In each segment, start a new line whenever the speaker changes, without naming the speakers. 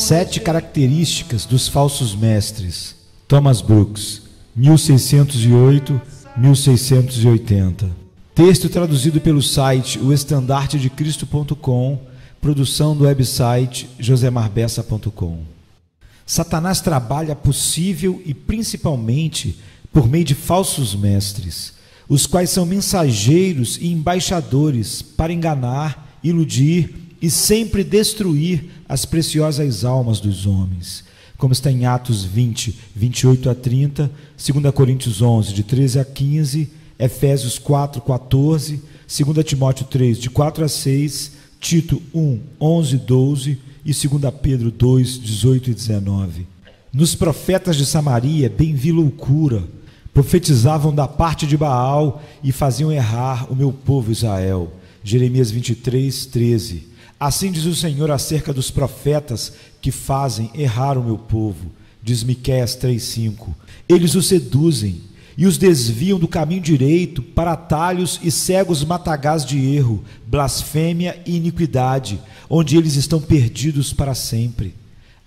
Sete características dos falsos mestres. Thomas Brooks, 1608-1680. Texto traduzido pelo site oestandartedecristo.com, produção do website josemarbessa.com. Satanás trabalha possível e principalmente por meio de falsos mestres, os quais são mensageiros e embaixadores para enganar, iludir e sempre destruir as preciosas almas dos homens, como está em Atos 20, 28 a 30, 2 Coríntios 11, de 13 a 15, Efésios 4, 14, 2 Timóteo 3, de 4 a 6, Tito 1, 11, 12 e 2 Pedro 2, 18 e 19. Nos profetas de Samaria bem vi loucura, profetizavam da parte de Baal e faziam errar o meu povo Israel. Jeremias 23, 13. Assim diz o Senhor acerca dos profetas que fazem errar o meu povo. Diz Miqueias 3, 5. Eles os seduzem e os desviam do caminho direito para atalhos e cegos matagás de erro, blasfêmia e iniquidade, onde eles estão perdidos para sempre.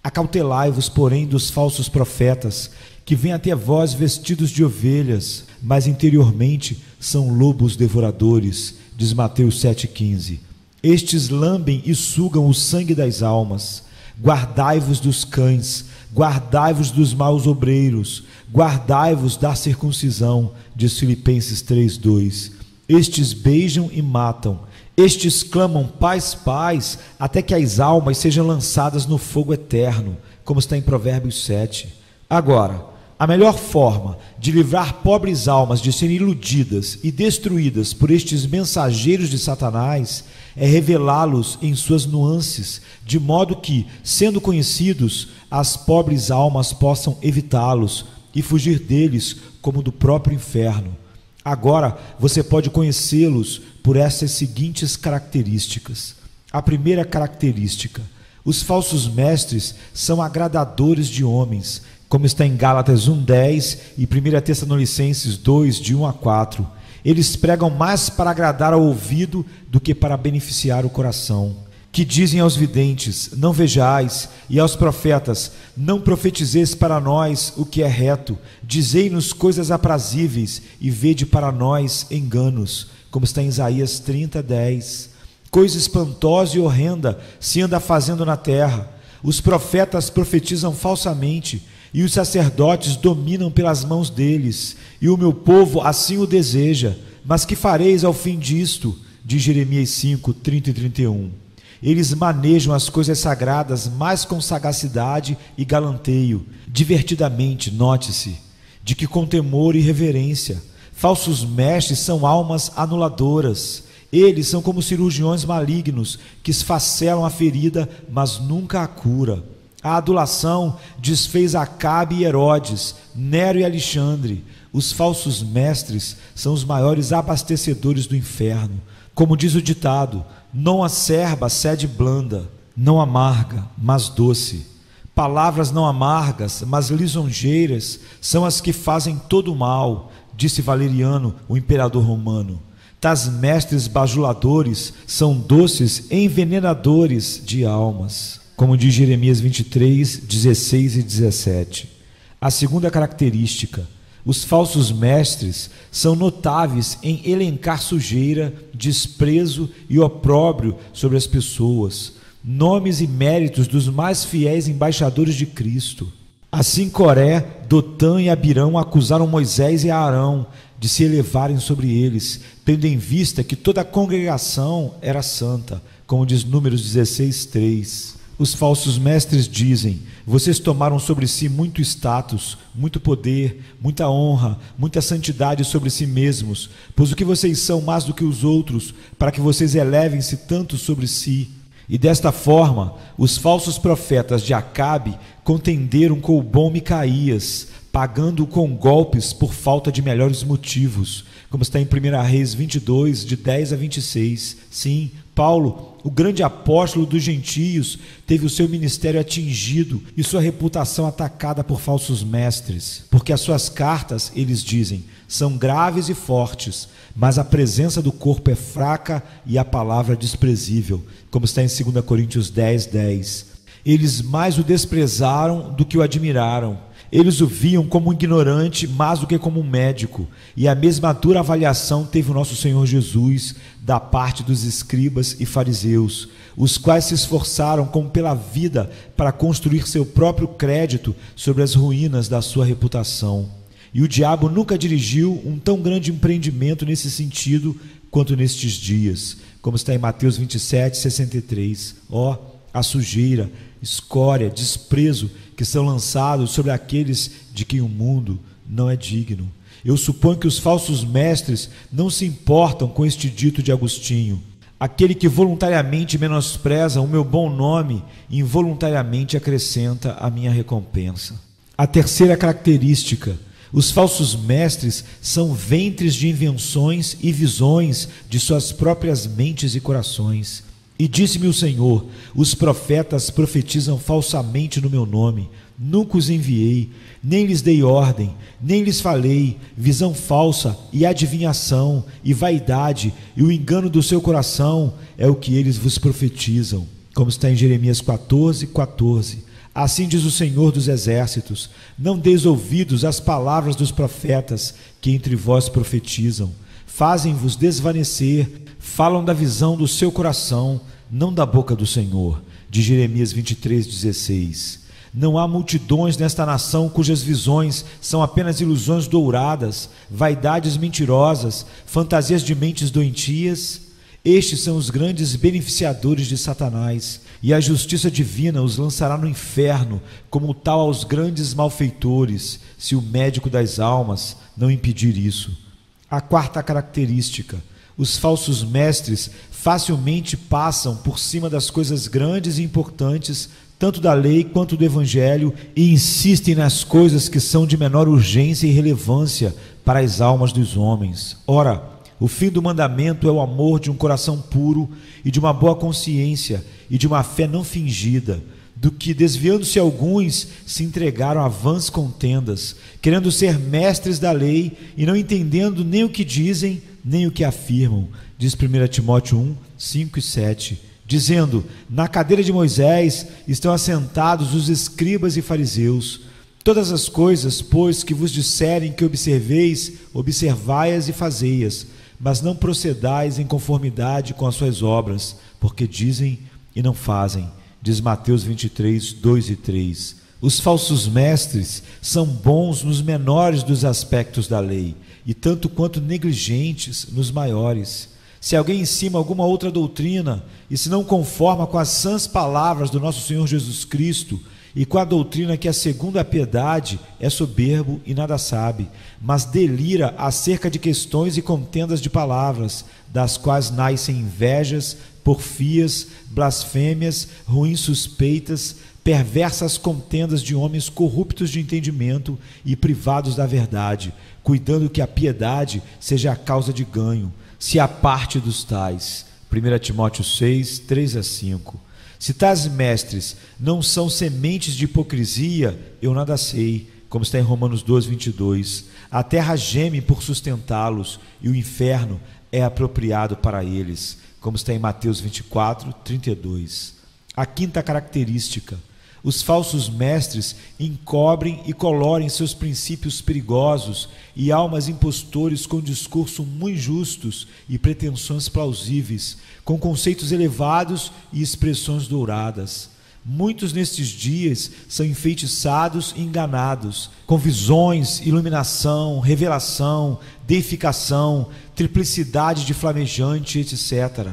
Acautelai-vos, porém, dos falsos profetas, que vêm até vós vestidos de ovelhas, mas interiormente são lobos devoradores, diz Mateus 7,15. Estes lambem e sugam o sangue das almas. Guardai-vos dos cães, guardai-vos dos maus obreiros, guardai-vos da circuncisão, diz Filipenses 3,2. Estes beijam e matam, estes clamam paz, paz, até que as almas sejam lançadas no fogo eterno, como está em Provérbios 7. Agora, a melhor forma de livrar pobres almas de serem iludidas e destruídas por estes mensageiros de Satanás é revelá-los em suas nuances, de modo que, sendo conhecidos, as pobres almas possam evitá-los e fugir deles como do próprio inferno. Agora você pode conhecê-los por essas seguintes características. A primeira característica: os falsos mestres são agradadores de homens, como está em Gálatas 1,10 e 1 Tessalonicenses 2, de 1 a 4. Eles pregam mais para agradar ao ouvido do que para beneficiar o coração. Que dizem aos videntes, não vejais, e aos profetas, não profetizeis para nós o que é reto, dizei-nos coisas aprazíveis, e vede para nós enganos, como está em Isaías 30:10. Coisa espantosa e horrenda se anda fazendo na terra. Os profetas profetizam falsamente, e os sacerdotes dominam pelas mãos deles, e o meu povo assim o deseja. Mas que fareis ao fim disto? Diz Jeremias 5, 30 e 31. Eles manejam as coisas sagradas mais com sagacidade e galanteio, divertidamente, note-se, de que com temor e reverência. Falsos mestres são almas anuladoras. Eles são como cirurgiões malignos que esfacelam a ferida, mas nunca a cura. A adulação desfez Acabe e Herodes, Nero e Alexandre. Os falsos mestres são os maiores abastecedores do inferno. Como diz o ditado, não acerba a sede blanda, não amarga, mas doce. Palavras não amargas, mas lisonjeiras, são as que fazem todo o mal, disse Valeriano, o imperador romano. Tais mestres bajuladores são doces envenenadores de almas, como diz Jeremias 23, 16 e 17. A segunda característica: os falsos mestres são notáveis em elencar sujeira, desprezo e opróbrio sobre as pessoas, nomes e méritos dos mais fiéis embaixadores de Cristo. Assim Coré, Dotã e Abirão acusaram Moisés e Arão de se elevarem sobre eles, tendo em vista que toda a congregação era santa, como diz Números 16, 3. Os falsos mestres dizem: vocês tomaram sobre si muito status, muito poder, muita honra, muita santidade sobre si mesmos, pois o que vocês são mais do que os outros, para que vocês elevem-se tanto sobre si. E desta forma, os falsos profetas de Acabe contenderam com o bom Micaías, pagando-o com golpes por falta de melhores motivos, como está em 1 Reis 22, de 10 a 26. Sim, Paulo, o grande apóstolo dos gentios, teve o seu ministério atingido e sua reputação atacada por falsos mestres, porque as suas cartas, eles dizem, são graves e fortes, mas a presença do corpo é fraca e a palavra desprezível, como está em 2 Coríntios 10, 10. Eles mais o desprezaram do que o admiraram. Eles o viam como um ignorante mais do que como um médico. E a mesma dura avaliação teve o nosso Senhor Jesus da parte dos escribas e fariseus, os quais se esforçaram como pela vida para construir seu próprio crédito sobre as ruínas da sua reputação. E o diabo nunca dirigiu um tão grande empreendimento nesse sentido quanto nestes dias, como está em Mateus 27, 63. A sujeira, escória, desprezo que são lançados sobre aqueles de quem o mundo não é digno. Eu suponho que os falsos mestres não se importam com este dito de Agostinho: aquele que voluntariamente menospreza o meu bom nome, involuntariamente acrescenta a minha recompensa. A terceira característica: os falsos mestres são ventres de invenções e visões de suas próprias mentes e corações. E disse-me o Senhor: os profetas profetizam falsamente no meu nome. Nunca os enviei, nem lhes dei ordem, nem lhes falei. Visão falsa e adivinhação e vaidade e o engano do seu coração é o que eles vos profetizam. Como está em Jeremias 14, 14. Assim diz o Senhor dos Exércitos: não deis ouvidos às palavras dos profetas que entre vós profetizam. Fazem-vos desvanecer, falam da visão do seu coração, não da boca do Senhor. De Jeremias 23, 16. Não há multidões nesta nação cujas visões são apenas ilusões douradas, vaidades mentirosas, fantasias de mentes doentias. Estes são os grandes beneficiadores de Satanás, e a justiça divina os lançará no inferno, como tal aos grandes malfeitores, se o médico das almas não impedir isso. A quarta característica: os falsos mestres facilmente passam por cima das coisas grandes e importantes, tanto da lei quanto do evangelho, e insistem nas coisas que são de menor urgência e relevância para as almas dos homens. Ora, o fim do mandamento é o amor de um coração puro e de uma boa consciência e de uma fé não fingida, do que, desviando-se alguns, se entregaram a vãs contendas, querendo ser mestres da lei e não entendendo nem o que dizem, nem o que afirmam. Diz 1 Timóteo 1, 5 e 7, dizendo: na cadeira de Moisés estão assentados os escribas e fariseus. Todas as coisas, pois, que vos disserem que observeis, observai-as e fazei-as, mas não procedais em conformidade com as suas obras, porque dizem e não fazem. Diz Mateus 23, 2 e 3. Os falsos mestres são bons nos menores dos aspectos da lei, e tanto quanto negligentes nos maiores. Se alguém ensina alguma outra doutrina, e se não conforma com as sãs palavras do nosso Senhor Jesus Cristo, e com a doutrina que é segundo a piedade, é soberbo e nada sabe, mas delira acerca de questões e contendas de palavras, das quais nascem invejas, porfias, blasfêmias, ruins suspeitas, perversas contendas de homens corruptos de entendimento e privados da verdade, cuidando que a piedade seja a causa de ganho, se aparte dos tais. 1 Timóteo 6, 3 a 5. Se tais mestres não são sementes de hipocrisia, eu nada sei, como está em Romanos 12, 22. A terra geme por sustentá-los, e o inferno é apropriado para eles, como está em Mateus 24, 32. A quinta característica: os falsos mestres encobrem e colorem seus princípios perigosos e almas impostores com discurso muito justos e pretensões plausíveis, com conceitos elevados e expressões douradas. Muitos nestes dias são enfeitiçados e enganados, com visões, iluminação, revelação, deificação, triplicidade de flamejante, etc.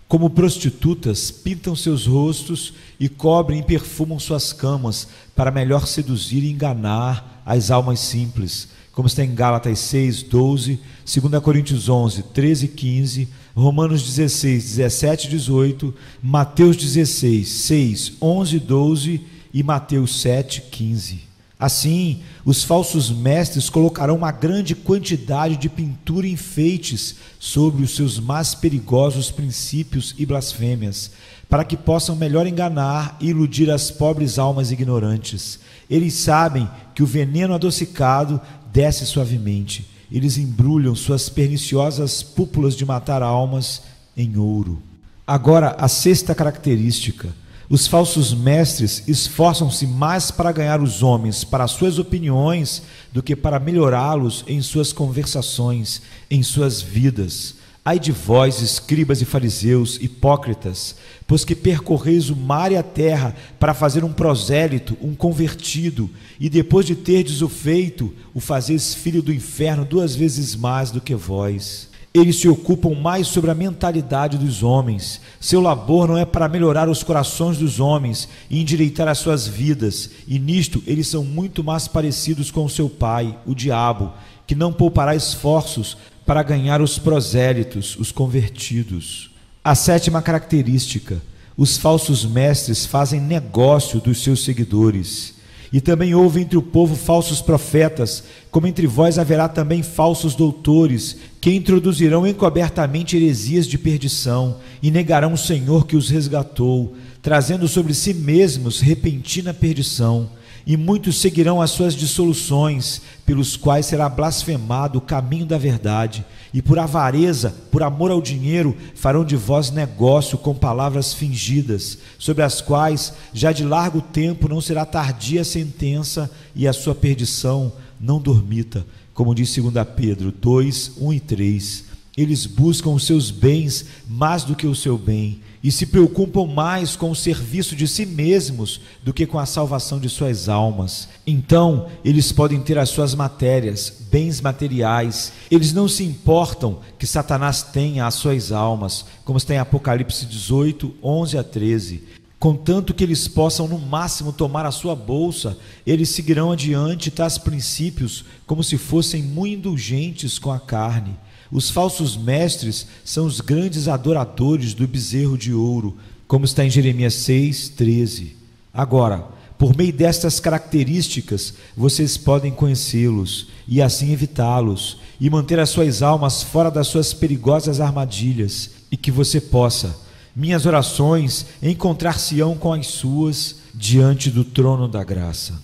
Como prostitutas, pintam seus rostos e cobrem e perfumam suas camas para melhor seduzir e enganar as almas simples, como está em Gálatas 6, 12, 2 Coríntios 11, 13 e 15, Romanos 16, 17 e 18, Mateus 16, 6, 11 e 12 e Mateus 7, 15. Assim, os falsos mestres colocarão uma grande quantidade de pintura e enfeites sobre os seus mais perigosos princípios e blasfêmias, para que possam melhor enganar e iludir as pobres almas ignorantes. Eles sabem que o veneno adocicado desce suavemente. Eles embrulham suas perniciosas púpulas de matar almas em ouro. Agora, a sexta característica: Os falsos mestres esforçam-se mais para ganhar os homens para suas opiniões do que para melhorá-los em suas conversações, em suas vidas. Ai de vós, escribas e fariseus, hipócritas, pois que percorreis o mar e a terra para fazer um prosélito, um convertido, e depois de terdes o feito, o fazeis filho do inferno 2 vezes mais do que vós. Eles se ocupam mais sobre a mentalidade dos homens. Seu labor não é para melhorar os corações dos homens e endireitar as suas vidas, e nisto eles são muito mais parecidos com o seu pai, o diabo, que não poupará esforços para ganhar os prosélitos, os convertidos. A 7ª característica: os falsos mestres fazem negócio dos seus seguidores. E também houve entre o povo falsos profetas, como entre vós haverá também falsos doutores, que introduzirão encobertamente heresias de perdição, e negarão o Senhor que os resgatou, trazendo sobre si mesmos repentina perdição. E muitos seguirão as suas dissoluções, pelos quais será blasfemado o caminho da verdade, e por avareza, por amor ao dinheiro, farão de vós negócio com palavras fingidas, sobre as quais já de largo tempo não será tardia a sentença, e a sua perdição não dormita, como diz 2 Pedro 2, 1 e 3. Eles buscam os seus bens mais do que o seu bem, e se preocupam mais com o serviço de si mesmos do que com a salvação de suas almas. Então, eles podem ter as suas matérias, bens materiais. Eles não se importam que Satanás tenha as suas almas, como está em Apocalipse 18, 11 a 13. Contanto que eles possam no máximo tomar a sua bolsa, eles seguirão adiante tais princípios como se fossem muito indulgentes com a carne. Os falsos mestres são os grandes adoradores do bezerro de ouro, como está em Jeremias 6, 13. Agora, por meio destas características, vocês podem conhecê-los e assim evitá-los e manter as suas almas fora das suas perigosas armadilhas, e que você possa, minhas orações, encontrar-se-ão com as suas diante do trono da graça.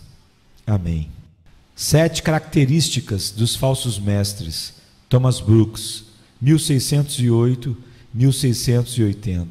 Amém. 7 características dos falsos mestres. Thomas Brooks, 1608-1680.